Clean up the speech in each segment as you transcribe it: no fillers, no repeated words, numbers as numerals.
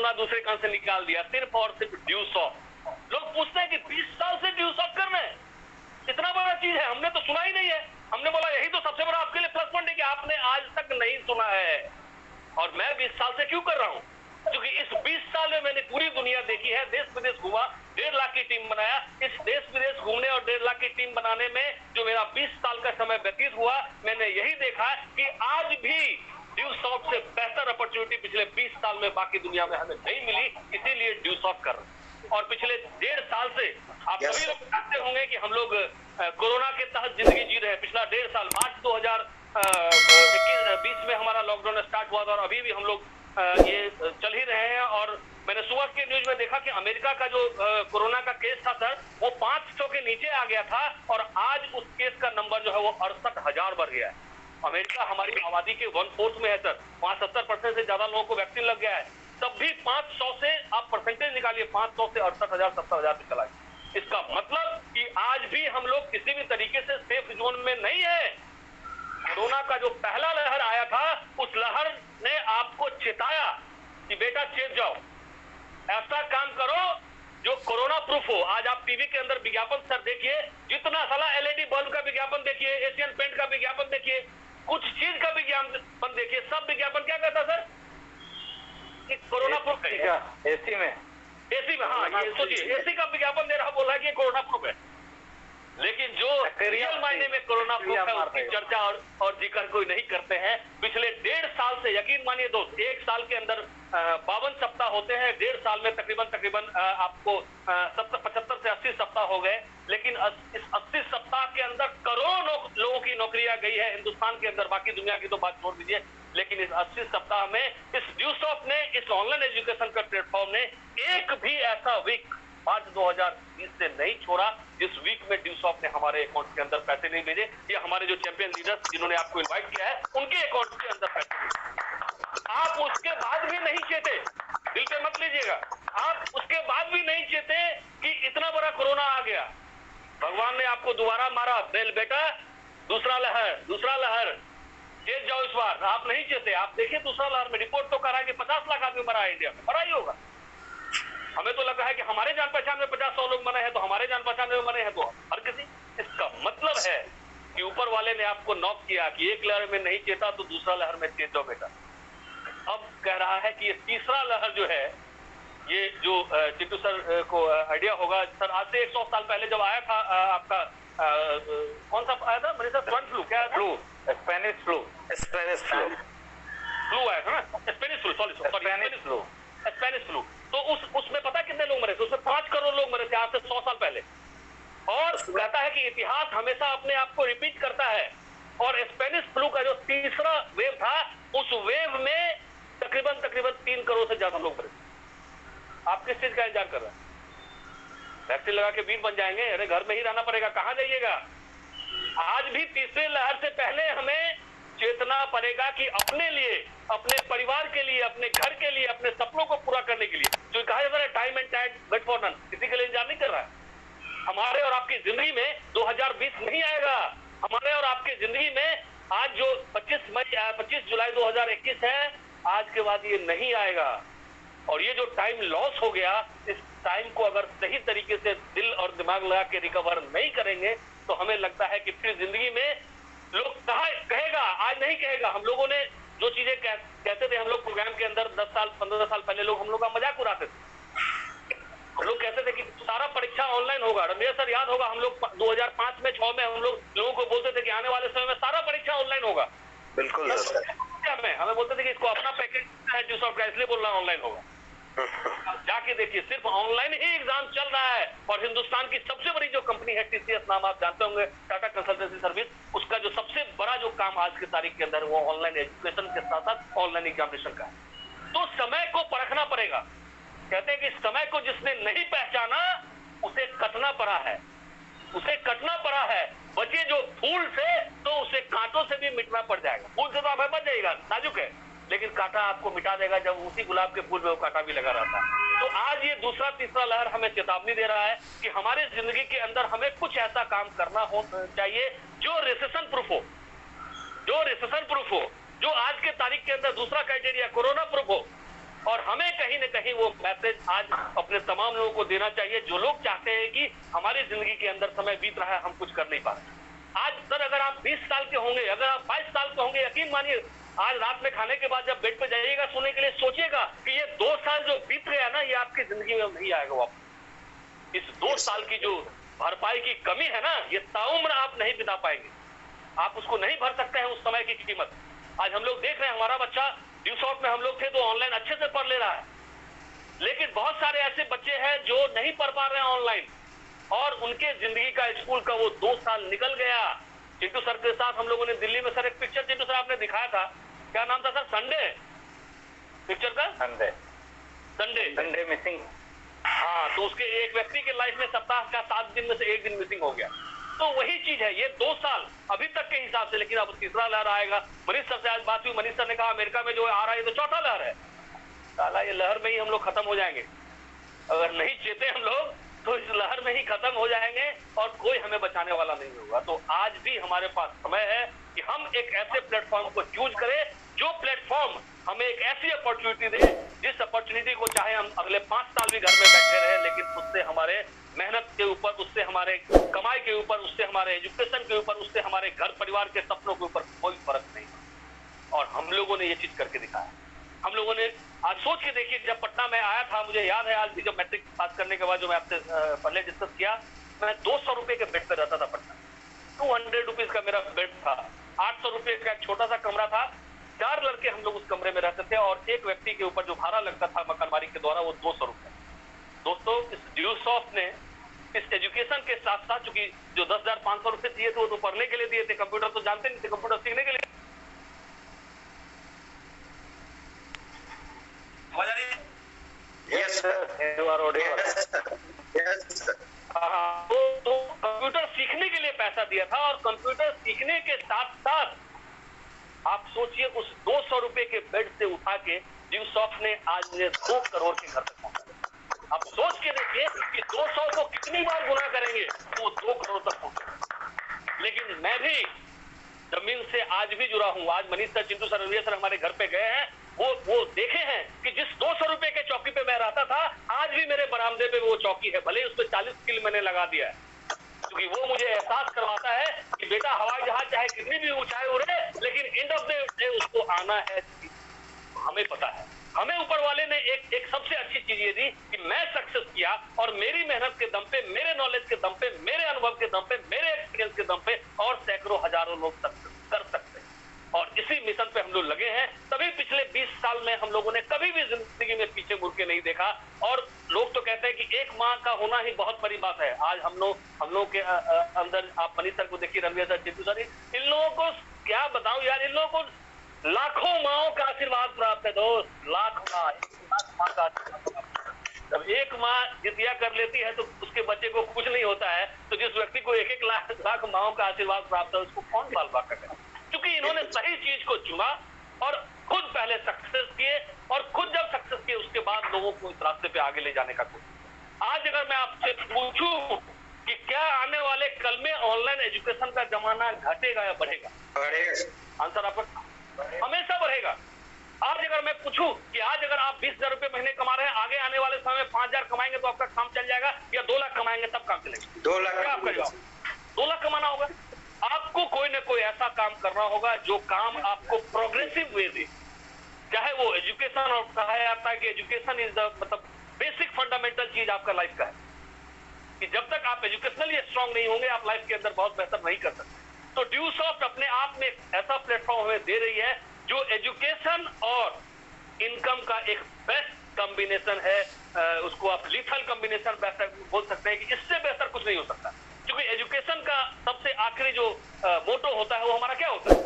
अपना दूसरे कान से निकाल दिया, सिर्फ और सिर्फ ड्यू सॉफ्ट। लोग पूछते हैं कि 20 साल से ड्यू सॉफ्ट कर रहे हैं, इतना बड़ा चीज है, हमने तो सुना ही नहीं है। हमने बोला यही तो सबसे बड़ा आपके लिए प्लस पॉइंट है कि आपने आज तक नहीं सुना है। और मैं 20 साल से क्यों कर रहा हूं? क्योंकि इस 20 साल में मैंने पूरी दुनिया देखी है, देश विदेश घूमा, 1.5 लाख की टीम बनाया। इस देश विदेश घूमने और 1.5 लाख की टीम बनाने में जो मेरा 20 साल का समय व्यतीत हुआ, मैंने यही देखा कि आज भी ड्यू सॉफ्ट से बेहतर अपॉर्चुनिटी पिछले 20 साल में बाकी दुनिया में हमें नहीं मिली, इसीलिए ड्यू सॉफ्ट कर रहे हैं। और पिछले 1.5 साल से आप सभी लोग जानते होंगे कि हम लोग कोरोना के तहत जिंदगी जी रहे हैं। पिछला 1.5 साल मार्च 2020 में हमारा लॉकडाउन स्टार्ट हुआ था और अभी भी हम लोग ये चल ही रहे हैं। और मैंने सुबह के न्यूज में देखा कि अमेरिका का जो कोरोना का केस था सर, वो 500 के नीचे आ गया था और आज उस केस का नंबर जो है वो 68,000 बढ़ गया है। अमेरिका हमारी आबादी के 1/4 में है सर, वहां 70% से ज्यादा लोगों को वैक्सीन लग गया है। तब भी 500 से आप परसेंटेज निकालिए, 500 से 68,000 70,000 पे चला गया। इसका मतलब कि आज भी हम लोग किसी भी तरीके से सेफ जोन में नहीं है। कोरोना का जो पहला लहर आया था, उस लहर ने आपको चेताया कि बेटा चेत जाओ, ऐसा काम करो जो कोरोना प्रूफ हो। आज आप टीवी के अंदर विज्ञापन सर देखिए, जितना साला एलईडी बल्ब का विज्ञापन देखिए, एशियन पेंट का विज्ञापन देखिए, कुछ चीज का विज्ञापन देखिए, सब विज्ञापन क्या कहता सर कि कोरोना प्रूफ है। एसी में हाँ, ये सोचिए एसी का विज्ञापन दे रहा, बोला कि कोरोना प्रूफ है, लेकिन जो रियल मायने में कोरोना प्रूफ है उसकी चर्चा और जिक्र कोई नहीं करते हैं। पिछले 1.5 साल से, यकीन मानिए दोस्त, 1 साल के अंदर 52 सप्ताह होते हैं, 1.5 साल में तकरीबन आपको 75 से 80 सप्ताह हो गए। लेकिन इस 80 सप्ताह के अंदर करोड़ों लोगों की नौकरियां गई है हिंदुस्तान के अंदर, बाकी दुनिया की तो बात छोड़ दीजिए। लेकिन इस 80 सप्ताह में इस ड्यू सॉफ्ट ने, इस ऑनलाइन एजुकेशन का प्लेटफॉर्म ने एक भी ऐसा वीक मार्च 2020 से नहीं छोड़ा जिस वीक में ड्यू सॉफ्ट ने हमारे अकाउंट के अंदर पैसे नहीं भेजे, या हमारे जो चैंपियन लीडर्स जिन्होंने आपको इनवाइट किया है उनके अकाउंट के अंदर पैसे नहीं। आप उसके बाद भी नहीं चेते, दिल पे मत लीजिएगा, आप उसके बाद भी नहीं चेते कि इतना बड़ा कोरोना आ गया। भगवान ने आपको दोबारा मारा, बेटा दूसरा लहर चेत जाओ। इस बार आप नहीं चेते, आप देखिए दूसरा लहर में रिपोर्ट तो करा कि 50 लाख आदमी मरा है इंडिया में, मरा ही होगा। हमें तो लगा है कि हमारे जान पहचान में 50-100 लोग मरे हैं, तो हमारे जान पहचान में मरे हैं तो हर किसी। इसका मतलब है कि ऊपर वाले ने आपको नॉक किया कि एक लहर में नहीं चेता तो दूसरा लहर में चेत जाओ बेटा। अब कह रहा है कि ये तीसरा लहर जो है, ये जो चिट्टू सर को आइडिया होगा सर, आज से 100 साल पहले जब आया था आपका कौन सा आया था मेरे साथ, स्वाइन फ्लू, क्या स्पेनिश फ्लू आया था ना, स्पेनिश फ्लू। तो उसमें पता कितने लोग मरे थे? उसमें 5 करोड़ लोग मरे थे आज से 100 साल पहले। और कहता है कि इतिहास हमेशा अपने आप को रिपीट करता है। और स्पेनिश फ्लू का जो तीसरा वेव था, उस वेव में तकरीबन 3 करोड़ से ज्यादा लोग मरे थे। आप किस चीज का इंतजार कर रहे हैं? वैक्सीन लगा के वीर बन जाएंगे? अरे घर में ही रहना पड़ेगा, कहां जाइएगा? आज भी तीसरे लहर से पहले हमें चेतना पड़ेगा कि अपने लिए, अपने परिवार के लिए, अपने घर के लिए, अपने सपनों को पूरा करने के लिए, जो कहा जाता है time and tide wait for none, किसी के लिए इंतजार नहीं कर रहा है। हमारे और आपकी जिंदगी में 2020 नहीं आएगा। हमारे और आपकी जिंदगी में आज जो 25 जुलाई 2021 है, आज के बाद ये नहीं आएगा। और ये जो टाइम लॉस हो गया, इस टाइम को अगर सही तरीके से दिल और दिमाग लगा के रिकवर नहीं करेंगे, तो हमें लगता है कि फिर जिंदगी में लोग कहेगा, आज नहीं कहेगा। हम लोगों ने जो चीजें कहते थे, हम लोग प्रोग्राम के अंदर 10 साल 15 साल पहले लोग हम लोग का मजाक उड़ाते थे। हम लोग कहते थे कि सारा परीक्षा ऑनलाइन होगा। रमेश सर याद होगा, हम लोग 2005 में 6 में हम लोगों को बोलते थे कि आने वाले समय में सारा परीक्षा ऑनलाइन होगा। बिल्कुल हमें बोलते थे कि इसको अपना पैकेज है ड्यू सॉफ्ट का, इसलिए बोल रहा ऑनलाइन होगा। जाके देखिए, सिर्फ ऑनलाइन ही एग्जाम चल रहा है। और हिंदुस्तान की सबसे बड़ी जो कंपनी है टीसीएस नाम आप जानते होंगे, टाटा कंसल्टेंसी सर्विस, उसका जो सबसे बड़ा जो काम आज की तारीख के अंदर वो ऑनलाइन एजुकेशन के साथ साथ ऑनलाइन एग्जामिनेशन का है। तो समय को परखना पड़ेगा। कहते हैं कि समय को जिसने नहीं पहचाना उसे कटना पड़ा है, बचे जो फूल से तो उसे कांटों से भी मिटना पड़ जाएगा। फूल से तो आप बच जाएगा, नाजुक है, लेकिन कांटा आपको मिटा देगा जब उसी गुलाब के फूल में वो कांटा भी लगा रहता है। तो आज ये दूसरा तीसरा लहर हमें चेतावनी दे रहा है कि हमारे जिंदगी के अंदर हमें कुछ ऐसा काम करना चाहिए जो रिसेशन प्रूफ हो, जो आज के तारीख के अंदर दूसरा क्राइटेरिया कोरोना प्रूफ हो। और हमें कहीं न कहीं वो मैसेज आज अपने तमाम लोगों को देना चाहिए जो लोग चाहते हैं कि हमारी जिंदगी के अंदर समय बीत रहा है, हम कुछ कर नहीं पा रहे। आज सर अगर आप 20 साल के होंगे, अगर आप 22 साल के होंगे, यकीन मानिए आज रात में खाने के बाद जब बेड पे जाइएगा सोने के लिए, सोचिएगा कि ये 2 साल जो बीत गया ना, ये आपकी जिंदगी में नहीं आएगा वापस। इस 2 साल की जो भरपाई की कमी है ना, ये ताउम्र आप नहीं बिता पाएंगे, आप उसको नहीं भर सकते हैं उस समय की कीमत। आज हम लोग देख रहे हैं, हमारा बच्चा ड्यूसॉफ्ट में हम लोग थे तो ऑनलाइन अच्छे से पढ़ ले रहा है, लेकिन बहुत सारे ऐसे बच्चे हैं जो नहीं पढ़ पा रहे हैं ऑनलाइन, और उनके जिंदगी का स्कूल का वो 2 साल निकल गया। चिंटू सर के साथ हम लोगों ने दिल्ली में सर एक पिक्चर चिंटू सर आपने दिखाया था, क्या नाम था सर? संडे पिक्चर का, संडे मिसिंग। हाँ, तो उसके एक व्यक्ति के लाइफ में सप्ताह का 7 दिन में से 1 दिन मिसिंग हो गया। तो वही चीज है, ये 2 साल अभी तक के हिसाब से, लेकिन अब तीसरा लहर आएगा। मनीष सर से आज बात हुई, मनीष सर ने कहा अमेरिका में जो आ रहा है तो चौथा लहर है। साला ये लहर में ही हम लोग खत्म हो जाएंगे, अगर नहीं चेते हम लोग तो इस लहर में ही खत्म हो जाएंगे और कोई हमें बचाने वाला नहीं होगा। तो आज भी हमारे पास समय है कि हम एक ऐसे प्लेटफॉर्म को चूज करें जो प्लेटफॉर्म हमें एक ऐसी अपॉर्चुनिटी दे, जिस अपॉर्चुनिटी को चाहे हम अगले 5 साल भी घर में बैठे रहे, लेकिन उससे हमारे मेहनत के ऊपर, उससे हमारे कमाई के ऊपर, उससे हमारे एजुकेशन के ऊपर, उससे हमारे घर परिवार के सपनों के ऊपर कोई फर्क नहीं। और हम लोगों ने ये चीज करके दिखाया। हम लोगों ने आज सोच के देखिए, जब पटना में आया था, मुझे याद है आज भी, जब मैट्रिक पास करने के बाद जो मैं आपसे पहले डिस्कस किया, मैं 200 रुपए के बेड पे रहता था पटना। 200 रुपीज का मेरा बेड था, 800 रुपए का एक छोटा सा कमरा था, 4 लड़के हम लोग उस कमरे में रहते थे, और एक व्यक्ति के ऊपर जो भाड़ा लगता था मकानमारी के द्वारा वो 200 रुपए। दोस्तों, इस ड्यूसॉफ्ट ने इस एजुकेशन के साथ साथ, चूंकि जो 10,500 रुपए दिए थे वो तो पढ़ने के लिए दिए थे, कंप्यूटर तो जानते नहीं थे, कंप्यूटर सीखने के लिए। Yes sir, you are audible. Yes sir. हाँ, तो कंप्यूटर सीखने के लिए पैसा दिया था, और कंप्यूटर सीखने के साथ साथ आप सोचिए उस 200 रुपए के बेड से उठा के ड्यूसॉफ्ट ने आज मुझे 2 करोड़ के घर तक पहुंचा। आप सोच के देखिए कि 200 को कितनी बार गुना करेंगे तो वो 2 करोड़ तक पहुंचे। लेकिन मैं भी जमीन से आज भी जुड़ा हूं। आज Manish sir, Chintu sir, Raviya sir हमारे घर पे गए हैं, वो देखे हैं कि जिस 200 रुपए के चौकी पे मैं रहता था, आज भी मेरे बरामदे पे वो चौकी है, भले उस पर 40 किल मैंने लगा दिया है, क्योंकि वो मुझे एहसास करवाता है कि बेटा हवाई जहाज चाहे कितनी भी ऊंचाई उड़े, लेकिन एंड ऑफ द डे उसको आना है। हमें पता है, हमें ऊपर वाले ने एक सबसे अच्छी चीज ये दी कि मैं सक्सेस किया, और मेरी मेहनत के दम पे, मेरे नॉलेज के दम पे, मेरे अनुभव के दम पे, मेरे एक्सपीरियंस के दम पे, और सैकड़ों हजारों लोग सक्सेस कर सकते हैं। और इसी मिशन पे हम लोग लगे हैं। तभी पिछले 20 साल में हम लोगों ने कभी भी जिंदगी में पीछे मुड़ के नहीं देखा। और लोग तो कहते हैं कि एक माँ का होना ही बहुत बड़ी बात है। आज हम लोग के अंदर, आप मनीष सर को देखिए, रणवीर सर, चिंटू सर, इन लोगों को क्या बताऊं यार, इन लोगों को लाखों माओं का आशीर्वाद प्राप्त है दोस्त, लाख माँ का आशीर्वाद। जब एक माँ जितिया कर लेती है तो उसके बच्चे को कुछ नहीं होता है, तो जिस व्यक्ति को 1-1 लाख माओं का आशीर्वाद प्राप्त है, उसको कौन बाल बाका करे? क्योंकि इन्होंने सही चीज को चुना और खुद पहले सक्सेस किए, और खुद जब सक्सेस किए उसके बाद लोगों को इस रास्ते पे आगे ले जाने का कोशिश। आज अगर मैं आपसे पूछूं कि क्या आने वाले कल में ऑनलाइन एजुकेशन का जमाना घटेगा या बढ़ेगा? बढ़ेगा। आंसर आपका हमेशा बढ़ेगा। आज अगर मैं पूछूं कि आज अगर आप 20,000 रुपए महीने कमा रहे हैं, आगे आने वाले समय में 5,000 कमाएंगे तो आपका काम चल जाएगा, या 2 लाख कमाएंगे तब काम चलेगा? 2 लाख। क्या आपका जवाब? 2 लाख कमाना होगा। आपको कोई ना कोई ऐसा काम करना होगा जो काम आपको प्रोग्रेसिव वे दे, चाहे वो एजुकेशन, और कहा जाता है कि एजुकेशन इज द मतलब बेसिक फंडामेंटल चीज आपका लाइफ का है, कि जब तक आप एजुकेशनली स्ट्रांग नहीं होंगे आप लाइफ के अंदर बहुत बेहतर नहीं कर सकते। तो ड्यूसॉफ्ट अपने आप में एक ऐसा प्लेटफॉर्म हमें दे रही है जो एजुकेशन और इनकम का एक बेस्ट कॉम्बिनेशन है। उसको आप लीथल कॉम्बिनेशन बोल सकते हैं कि इससे बेहतर कुछ नहीं हो सकता। क्योंकि एजुकेशन का सबसे आखिरी जो मोटो होता है वो हमारा क्या होता है?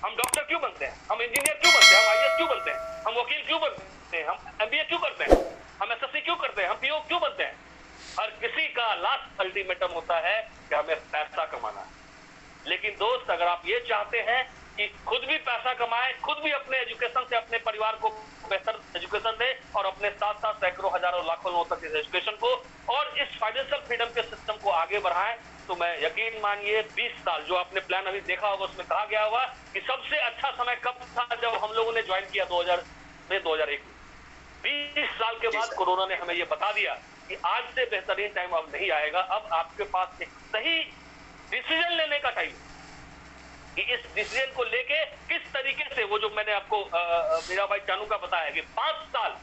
हम डॉक्टर क्यों बनते हैं, हम इंजीनियर क्यों बनते हैं, हम आईएएस क्यों बनते हैं, हम वकील क्यों बनते हैं, हम एमबीए क्यों करते हैं, हम एसएससी क्यों करते हैं, हम पीओ क्यों बनते हैं? हर किसी का लास्ट अल्टीमेटम होता है कि हमें पैसा कमाना है। लेकिन दोस्त, अगर आप ये चाहते हैं कि खुद भी पैसा कमाए, खुद भी अपने एजुकेशन से अपने परिवार को बेहतर एजुकेशन दे, और अपने साथ साथ सैकड़ों हजारों लाखों लोगों तक इस एजुकेशन को और इस फाइनेंशियल फ्रीडम के सिस्टम को आगे बढ़ाएं, तो मैं यकीन मानिए 20 साल जो आपने प्लान अभी देखा होगा उसमें कहा गया होगा कि सबसे अच्छा समय कब था, जब हम लोगों ने ज्वाइन किया 2000 में, 2001 में। 20 साल के बाद कोरोना ने हमें ये बता दिया कि आज से बेहतरीन टाइम अब नहीं आएगा। अब आपके पास एक सही डिसीजन लेने का टाइम कि इस डिसीजन को लेके किस तरीके से, वो जो मैंने आपको मीरा भाई चानू का बताया कि 5 साल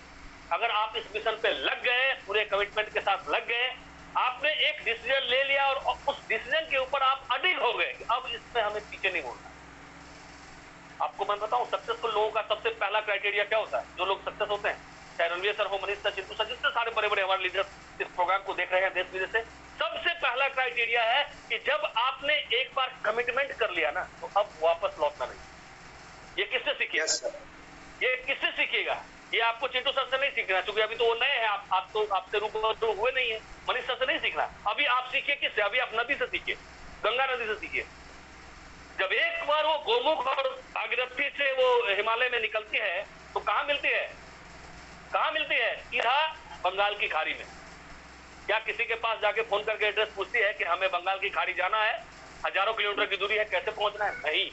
अगर आप इस मिशन पे लग गए, पूरे कमिटमेंट के साथ लग गए, आपने एक डिसीजन ले लिया और उस डिसीजन के ऊपर आप अडिग हो गए कि अब इसमें हमें पीछे नहीं मुड़ना। आपको मैं बताऊं, सक्सेसफुल लोगों का सबसे पहला क्राइटेरिया क्या होता है? जो लोग सक्सेस होते हैं, चाहे रणवीर सर हो, मनीष सर, चिंटू सर, जितने सारे बड़े बड़े हमारे लीडर्स इस प्रोग्राम को देख रहे हैं देश विदेश से, सबसे पहला क्राइटेरिया है कि जब आपने एक बार कमिटमेंट कर लिया ना, तो अब वापस लौटना नहीं। ये किससे सीखिएगा? ये किससे सीखिएगा? ये आपको चिंटू सर से नहीं सीखना, क्योंकि अभी तो वो नए हैं, आप तो आपसे रूबरू हुए नहीं है। मनीष सर से नहीं सीखना, अभी आप सीखिए किससे? अभी आप नदी से सीखिए, गंगा नदी से सीखिए। जब एक बार वो गोमुख और भागीरथी से वो हिमालय में निकलती है तो कहां मिलती है? कहां मिलती है? सीधा बंगाल की खाड़ी में। क्या किसी के पास जाके फोन करके एड्रेस पूछती है कि हमें बंगाल की खाड़ी जाना है, हजारों किलोमीटर की दूरी है, कैसे पहुंचना है? नहीं।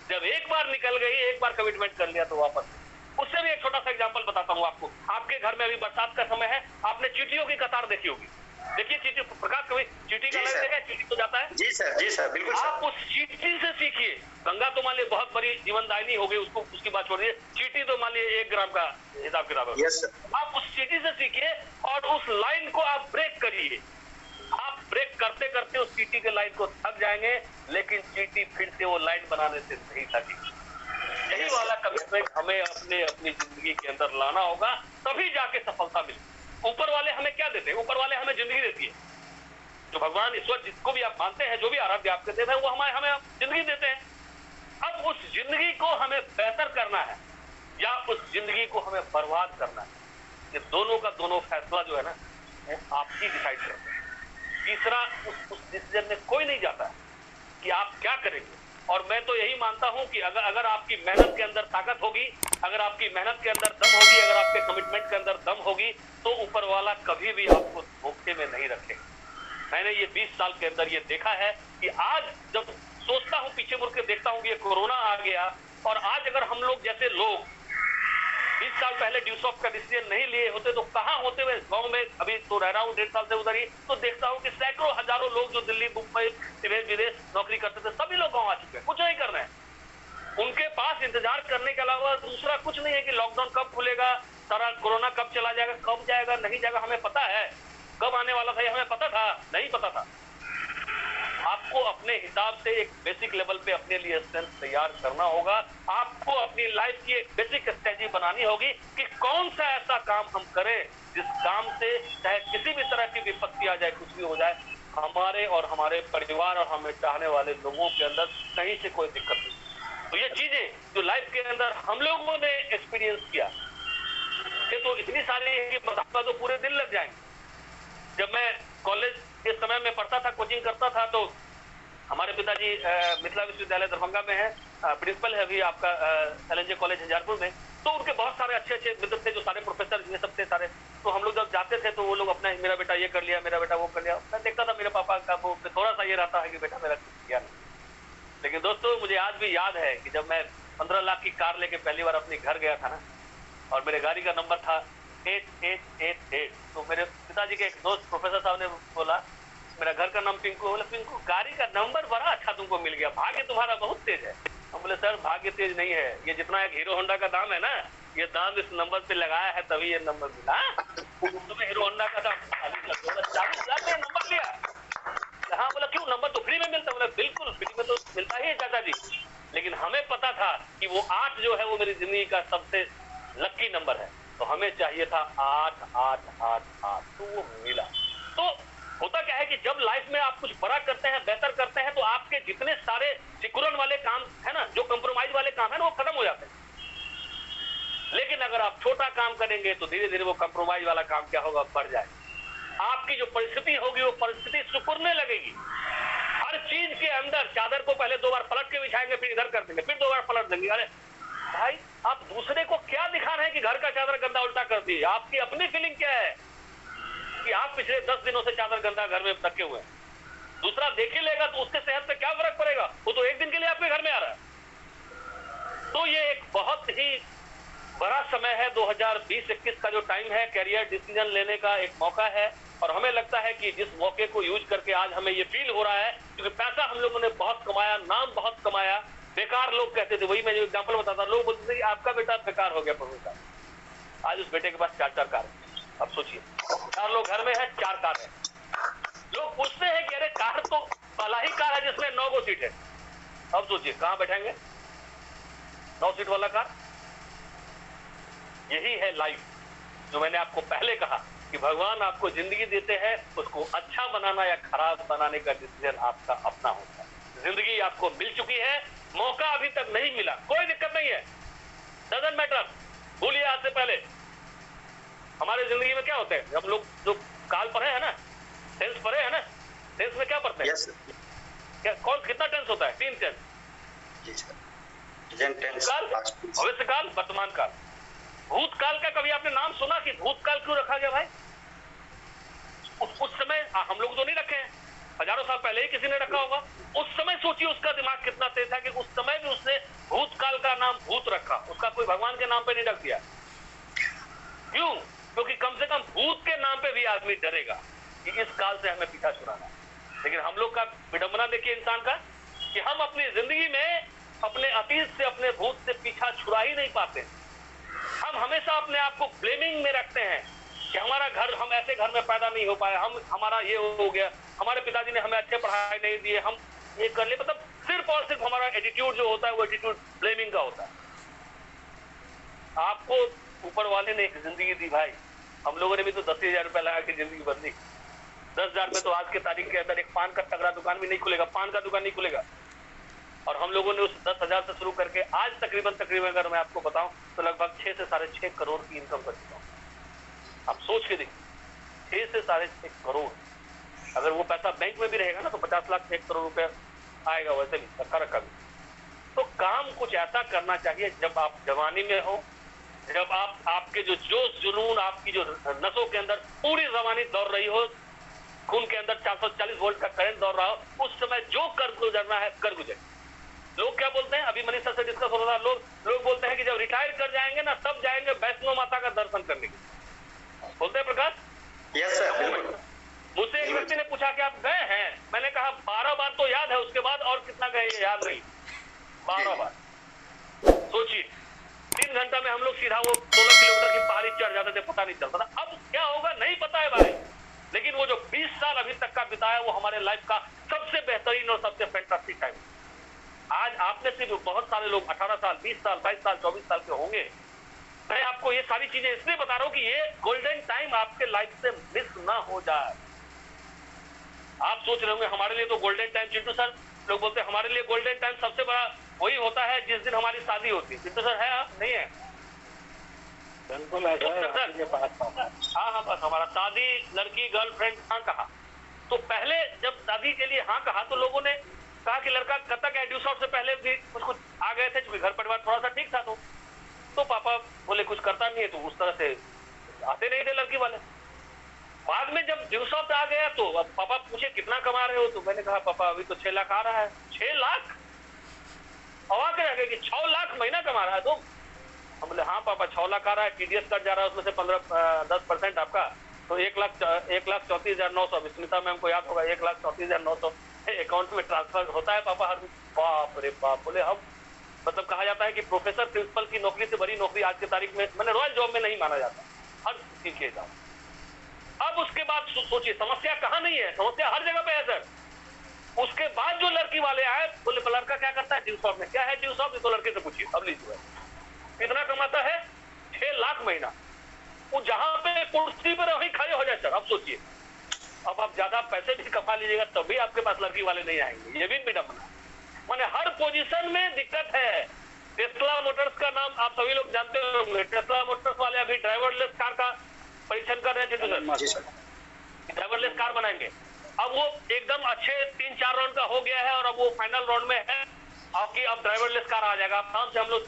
जब एक बार निकल गई, एक बार कमिटमेंट कर लिया तो वापस। उससे भी एक छोटा सा एग्जांपल बताता हूं आपको। आपके घर में अभी बरसात का समय है, आपने चींटियों की कतार देखी होगी। देखिए चींटी, प्रकाश कभी चींटी का लाइन देखा है? चींटी तो जाता है। जी सर बिल्कुल। आप उस चींटी से सीखिए। गंगा तो मान लीजिए बहुत बड़ी जीवनदायिनी हो गई, उसको उसकी बात छोड़िए। चींटी तो मान लीजिए 1 ग्राम का हिसाब किताब है। Yes sir. आप उस चींटी से सीखिए और उस लाइन को आप ब्रेक करिए। आप ब्रेक करते करते उस चींटी के लाइन को थक जाएंगे, लेकिन चींटी फिर से वो लाइन बनाने से नहीं थकेगी। यही वाला कमिटमेंट हमें अपनी जिंदगी के अंदर लाना होगा, तभी जाके सफलता मिलेगी। ऊपर वाले हमें क्या देते हैं? ऊपर वाले हमें जिंदगी देती है। जो भगवान ईश्वर जिसको भी आप मानते हैं, जो भी आराध्य आपके देव है, वो हमें जिंदगी देते हैं। अब उस जिंदगी को हमें बेहतर करना है या उस जिंदगी को हमें बर्बाद करना है, ये दोनों का दोनों फैसला जो है ना, वो आप ही डिसाइड करते हैं। तीसरा उस डिसीजन में कोई नहीं जाता है कि आप क्या करेंगे। और मैं तो यही मानता हूं कि अगर आपकी मेहनत के अंदर ताकत होगी, अगर आपकी मेहनत के अंदर दम होगी, अगर आपके कमिटमेंट के अंदर दम होगी, तो ऊपर वाला कभी भी आपको धोखे में नहीं रखेगा। मैंने ये 20 साल के अंदर ये देखा है कि आज जब सोचता हूं, पीछे मुड़ के देखता हूं कि ये कोरोना आ गया, और आज अगर हम लोग जैसे लोग 20 साल पहले ड्यूस ऑफ का डिसीजन नहीं लिए होते तो कहां होते हुए गांव में। अभी तो रह रहा हूं 1.5 साल से उधर ही, तो देखता हूं कि सैकड़ों हजारों लोग जो दिल्ली मुंबई विदेश नौकरी करते थे, सभी लोग गांव आ चुके हैं, कुछ नहीं कर रहे हैं। उनके पास इंतजार करने के अलावा दूसरा कुछ नहीं है कि लॉकडाउन कब खुलेगा, सारा कोरोना कब चला जाएगा, कब जाएगा नहीं जाएगा हमें पता है, कब आने वाला था हमें पता था? नहीं पता था। आपको अपने हिसाब से एक बेसिक लेवल पे अपने लिए स्ट्रेंथ तैयार करना होगा। आपको अपनी लाइफ की एक बेसिक स्ट्रेटजी बनानी होगी कि कौन सा ऐसा काम हम करें जिस काम से चाहे किसी भी तरह की विपत्ति आ जाए, कुछ भी हो जाए, हमारे और हमारे परिवार और हमें चाहने वाले लोगों के अंदर कहीं से कोई दिक्कत नहीं। तो ये चीजें जो लाइफ के अंदर हम लोगों ने एक्सपीरियंस किया, ये तो इतनी सारी है कि बताऊंगा तो पूरे दिन लग जाएंगे। जब मैं कॉलेज के समय में पढ़ता था, कोचिंग करता था, तो हमारे पिताजी मिथिला विश्वविद्यालय दरभंगा में है, प्रिंसिपल है अभी आपका LNJ कॉलेज हजारपुर में। तो उनके बहुत सारे अच्छे अच्छे मित्र थे, जो सारे प्रोफेसर ये सब थे सारे। तो हम लोग जब जाते थे तो वो लोग अपना मेरा बेटा ये कर लिया, मेरा बेटा वो कर लिया। मैं देखता था मेरे पापा का वो थोड़ा सा ये रहता है कि बेटा मेरा कुछ किया नहीं। लेकिन दोस्तों मुझे आज भी याद है कि जब मैं 15 लाख की कार लेके पहली बार अपने घर गया था ना, और मेरे गाड़ी का नंबर था 8888, तो मेरे पिताजी के एक दोस्त प्रोफेसर साहब ने बोला, मेरा घर का नाम पिंकू। बोले पिंकू गाड़ी का नंबर बड़ा अच्छा तुमको मिल गया, भाग्य तुम्हारा बहुत तेज है। हम बोले सर भाग्य तेज नहीं है, ये जितना एक हीरो होंडा का दाम है ना, ये दाम इस नंबर पे लगाया है तभी ये नंबर मिला। तुम्हें हीरो होंडा का दाम 40 लाख में नंबर लिया। हाँ बोला क्यों, नंबर तो फ्री में मिलता। बोला बिल्कुल फ्री में तो मिलता ही है चाचा जी, लेकिन हमें पता था कि वो 8 जो है वो मेरी जिंदगी का सबसे लकी नंबर है, तो हमें चाहिए था 8888, तो वो मिला। तो होता क्या है कि जब लाइफ में आप कुछ बड़ा करते हैं, बेहतर करते हैं, तो आपके जितने सारे सिकुड़न वाले काम है ना, जो कंप्रोमाइज वाले काम है ना, वो खत्म हो जाते हैं। लेकिन अगर आप छोटा काम करेंगे तो धीरे धीरे वो कंप्रोमाइज वाला काम क्या होगा, बढ़ जाएगा। आपकी जो परिस्थिति होगी वो परिस्थिति सिकुड़ने लगेगी। हर चीज के अंदर चादर को पहले 2 बार पलट के बिछाएंगे, फिर इधर कर देंगे, फिर 2 बार पलट देंगे। अरे भाई आप दूसरे को क्या दिखा रहे हैं कि घर का चादर गंदा उल्टा कर दी? आपकी अपनी फीलिंग क्या है कि आप पिछले 10 दिनों से चादर गंदा घर में रखे हुए हैं? दूसरा देख ही लेगा तो उसके सेहत पे क्या फर्क पड़ेगा? वो तो एक दिन के लिए आपके घर में आ रहा है। तो ये एक बहुत ही बड़ा समय है, 2020-21 का जो टाइम है, कैरियर डिसीजन लेने का एक मौका है। और हमें लगता है कि जिस मौके को यूज करके आज हमें ये फील हो रहा है, क्योंकि पैसा हम लोगों ने बहुत कमाया, नाम बहुत कमाया, बेकार लोग कहते थे, वही मैं जो एग्जाम्पल बताता, लोग बोलते थे कि आपका बेटा बेकार हो गया प्रभु साहब। आज उस बेटे के पास 4-4 कार है। अब सोचिए, 4 लोग घर में है, 4 कार है। लोग पूछते हैं कि अरे कार तो पहला ही कार है जिसमें 9 गो सीट है। अब सोचिए कहां बैठेंगे 9 सीट वाला कार। यही है लाइफ, जो मैंने आपको पहले कहा कि भगवान आपको जिंदगी देते हैं, उसको अच्छा बनाना या खराब बनाने का डिसीजन आपका अपना होता है। जिंदगी आपको मिल चुकी है, मौका अभी तक नहीं मिला, कोई दिक्कत नहीं है, डजंट मैटर, भूलिए। आज से पहले हमारे जिंदगी में क्या होते हैं, हम लोग जो काल पढ़े हैं ना, टेंस पढ़े हैं ना, टेंस में क्या पढ़ते हैं? Yes, sir. क्या कौन कितना टेंस होता है? 3 टेंस, जी सर। Present tense, काल, past tense. भविष्य काल, वर्तमान काल। भूतकाल का कभी आपने नाम सुना कि भूतकाल क्यों रखा गया भाई? उस समय हम लोग तो नहीं रखे हैं, हजारों साल पहले ही किसी ने रखा होगा। उस समय सोचिए उसका दिमाग कितना तेज था कि उस समय भी उसने भूतकाल का नाम भूत रखा, उसका कोई भगवान के नाम पे नहीं रख दिया। क्यों? क्योंकि कम से कम भूत के नाम पे भी आदमी डरेगा कि इस काल से हमें पीछा छुड़ाना। लेकिन हम लोग का विडंबना देखिए इंसान का, कि हम अपनी जिंदगी में अपने अतीत से, अपने भूत से पीछा छुड़ा ही नहीं पाते। हम हमेशा अपने आप को ब्लेमिंग में रखते हैं कि हमारा घर, हम ऐसे घर में पैदा नहीं हो पाए, हमारा ये हो गया, हमारे पिताजी ने हमें अच्छे पढ़ाई नहीं दिए, हम ये कर ले। मतलब सिर्फ और सिर्फ हमारा एटीट्यूड जो होता है वो एटीट्यूड ब्लेमिंग का होता है। आपको ऊपर वाले ने एक जिंदगी दी भाई, हम लोगों ने भी तो 10,000 रुपया लगा के जिंदगी बदली। 10,000 में तो आज के तारीख के अंदर एक पान का तगड़ा दुकान भी नहीं खुलेगा, पान का दुकान नहीं खुलेगा। और हम लोगों ने उस 10,000 से शुरू करके आज तकरीबन अगर मैं आपको बताऊं तो लगभग 6 से 6.5 करोड़ की इनकम कर चुका हूं। आप सोच के देखिए, 6 से 6.5 करोड़, अगर वो पैसा बैंक में भी रहेगा ना तो 50 लाख से 1 करोड़ रुपया आएगा, वैसे भी रखा भी। तो काम कुछ ऐसा करना चाहिए जब आप जवानी में हो, जब आपके जो जोश जुनून, आपकी जो नसों के अंदर पूरी जवानी दौड़ रही हो, खून के अंदर 440 वोल्ट का करंट दौड़ रहा हो, उस समय जो कर गुजरना है कर गुजरे। लोग क्या बोलते हैं, अभी मनीष सर से डिस्कस हो रहा था, लोग बोलते हैं कि जब रिटायर कर जाएंगे ना तब जाएंगे वैष्णो माता का दर्शन करने के लिए। बोलते हैं प्रकाश? Yes, sir. बिल्कुल। मुझसे एक व्यक्ति ने पूछा कि आप गए हैं? मैंने कहा 12 बार तो याद है, उसके बाद और कितना गए ये याद नहीं। 12 बार। सोचिए 3 घंटा में हम लोग सीधा वो 16 किलोमीटर की पहाड़ी चढ़ जाते थे, पता नहीं चलता था। अब क्या होगा नहीं पता है भाई, लेकिन वो जो 20 साल अभी तक का बिताया वो हमारे लाइफ का सबसे बेहतरीन और सबसे फैंटास्टिक टाइम। आज आपने सिर्फ बहुत सारे लोग 18 साल, 20 साल, 22 साल, 24 साल के होंगे। मैं आपको ये सारी चीजें इसलिए बता रहा हूं कि ये गोल्डन टाइम आपके लाइफ से मिस ना हो जाए। आप सोच रहे होंगे हमारे लिए तो गोल्डन टाइम, चिंटू सर, लोग बोलते हैं हमारे लिए गोल्डन टाइम सबसे बड़ा वही होता है जिस दिन हमारी शादी होती है। चिंटू सर है? आप नहीं है? बिल्कुल है सर। हाँ, बस हमारा शादी, लड़की, गर्लफ्रेंड, हाँ कहा तो पहले जब शादी के लिए हाँ कहा तो लोगों ने कहा कि लड़का कब तक है, ड्यू शॉट से पहले भी कुछ आ गए थे, क्योंकि घर परिवार थोड़ा सा ठीक था। तो पापा बोले कुछ करता नहीं है, तो उस तरह से आते नहीं थे लड़की वाले। बाद में जब ड्यू शॉट आ गया तो अब पापा पूछे कितना कमा रहे हो, तो मैंने कहा पापा अभी तो 6 लाख आ रहा है। 6 लाख? अवाक रह गए कि 6 लाख महीना कमा रहा है तुम? हम बोले हाँ पापा 6 लाख आ रहा है, टीडीएस कट जा रहा है उसमें से 10% आपका, तो 1,34,900। स्मिता मैम को याद होगा, 1,34,900 अकाउंट में ट्रांसफर होता है पापा हर। बाप रे बाप, बोले हम, मतलब कहा जाता है कि प्रोफेसर प्रिंसिपल की नौकरी से बड़ी नौकरी आज की तारीख में, मैंने रॉयल जॉब में नहीं माना जाता हर चीज के हिसाब। अब उसके बाद सोचिए समस्या कहाँ नहीं है, समस्या हर जगह पे है सर। उसके बाद जो लड़की वाले आए बोले लड़का क्या करता है ड्यू शॉप में? क्या है ड्यू शॉप? तो लड़के से पूछिए। अब लीजिए कितना कमाता है? 6 लाख महीना। वो जहां पे कुर्सी पर वहीं खड़े हो जाए सर। अब सोचिए, अब आप ज्यादा पैसे भी कमा लीजिएगा तभी आपके पास लड़की वाले नहीं आएंगे। ये भी विडंबना। माने हर पोजीशन में दिक्कत है। टेस्ला मोटर्स का नाम आप सभी लोग जानते होंगे। टेस्ला मोटर्स वाले अभी ड्राइवरलेस कार का परीक्षण कर रहे थे, ड्राइवरलेस कार बनाएंगे। अब वो एकदम अच्छे 3-4 राउंड का हो गया है और अब वो फाइनल राउंड में है आपकी। अब ड्राइवरलेस कार आ जाएगा, आराम से हम लोग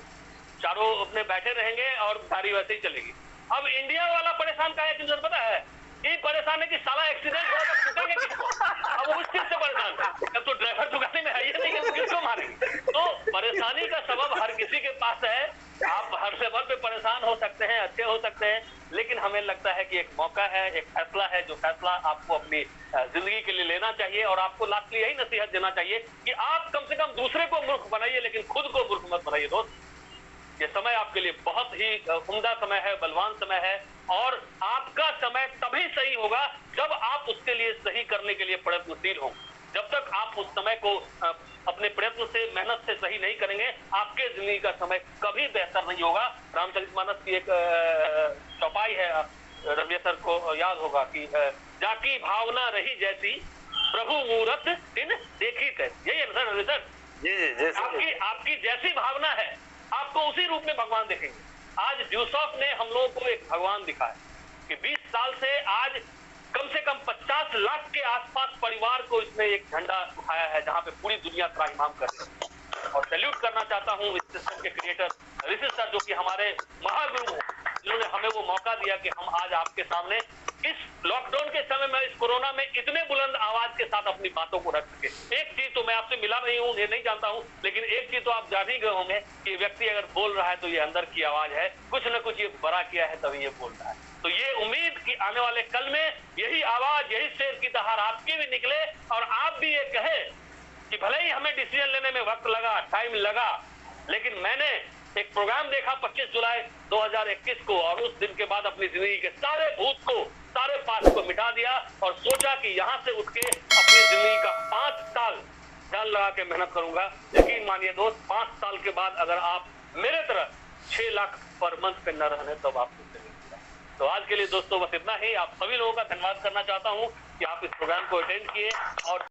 चारों अपने बैठे रहेंगे और गाड़ी वैसे ही चलेगी। अब इंडिया वाला परेशान का है, किसी पता है? ये परेशान है कि साला एक्सीडेंट हुआ तो छूटेंगे किसको? अब उस चीज से परेशान है। अब तो ड्राइवर तो गाड़ी में है ही नहीं, किसको मारेंगे? तो परेशानी का सबब हर किसी के पास है। आप हर लेवल पे परेशान हो सकते हैं, अच्छे हो सकते हैं, लेकिन हमें लगता है कि एक मौका है, एक फैसला है, जो फैसला आपको अपनी जिंदगी के लिए लेना चाहिए। और आपको लास्टली यही नसीहत देना चाहिए कि आप कम से कम दूसरे को मूर्ख बनाइए, लेकिन खुद को मूर्ख मत बनाइए दोस्त। ये समय आपके लिए बहुत ही उम्दा समय है, बलवान समय है, और आपका समय तभी सही होगा जब आप उसके लिए सही करने के लिए प्रयत्नशील हों। जब तक आप उस समय को अपने प्रयत्न से, मेहनत से सही नहीं करेंगे, आपके जिंदगी का समय कभी बेहतर नहीं होगा। रामचरितमानस की एक चौपाई है, रवि सर को याद होगा कि जाकी भावना रही जैसी प्रभु मूरत दिन देखी थे। यही है सर, रवि सर? जी। आपकी जैसी भावना है, आपको उसी रूप में भगवान देखेंगे। आज ड्यूसॉफ ने हम लोगों को एक भगवान दिखाया कि 20 साल से आज कम से कम 50 लाख के आसपास परिवार को इसने एक झंडा उठाया है, जहां पे पूरी दुनिया त्राहिमाम कर रही है। और सैल्यूट करना चाहता हूं इस सिस्टम के क्रिएटर ऋषि सर, जो कि हमारे महागुरु हैं, जिन्होंने हमें वो मौका दिया कि हम आज आपके सामने इस लॉकडाउन के समय में, इस कोरोना में इतने बुलंद आवाज के साथ अपनी बातों को रख सके। एक चीज तो मैं आपसे मिला नहीं हूं, ये नहीं जानता हूं, लेकिन एक चीज तो आप जान ही गए होंगे कि व्यक्ति अगर बोल रहा है तो ये अंदर की आवाज है, कुछ न कुछ ये बड़ा किया है तभी ये बोल रहा है। तो ये उम्मीद कि आने वाले कल में यही आवाज, यही शेर की दहाड़ आपकी भी निकले, और आप भी ये कहे कि भले ही हमें डिसीजन लेने में वक्त लगा, टाइम लगा, लेकिन मैंने एक प्रोग्राम देखा 25 जुलाई 2021 को, और उस दिन के बाद अपनी जिंदगी के सारे भूत को, सारे पास को मिटा दिया, और सोचा कि यहाँ से उठ के अपनी जिंदगी का 5 साल जान लगा के मेहनत करूंगा। यकीन मानिए दोस्त, 5 साल के बाद अगर आप मेरे तरह 6 लाख पर मंथ पे न रहने, तब आप तो आज के लिए दोस्तों बस इतना ही। आप सभी लोगों का धन्यवाद करना चाहता हूं कि आप इस प्रोग्राम को अटेंड किए, और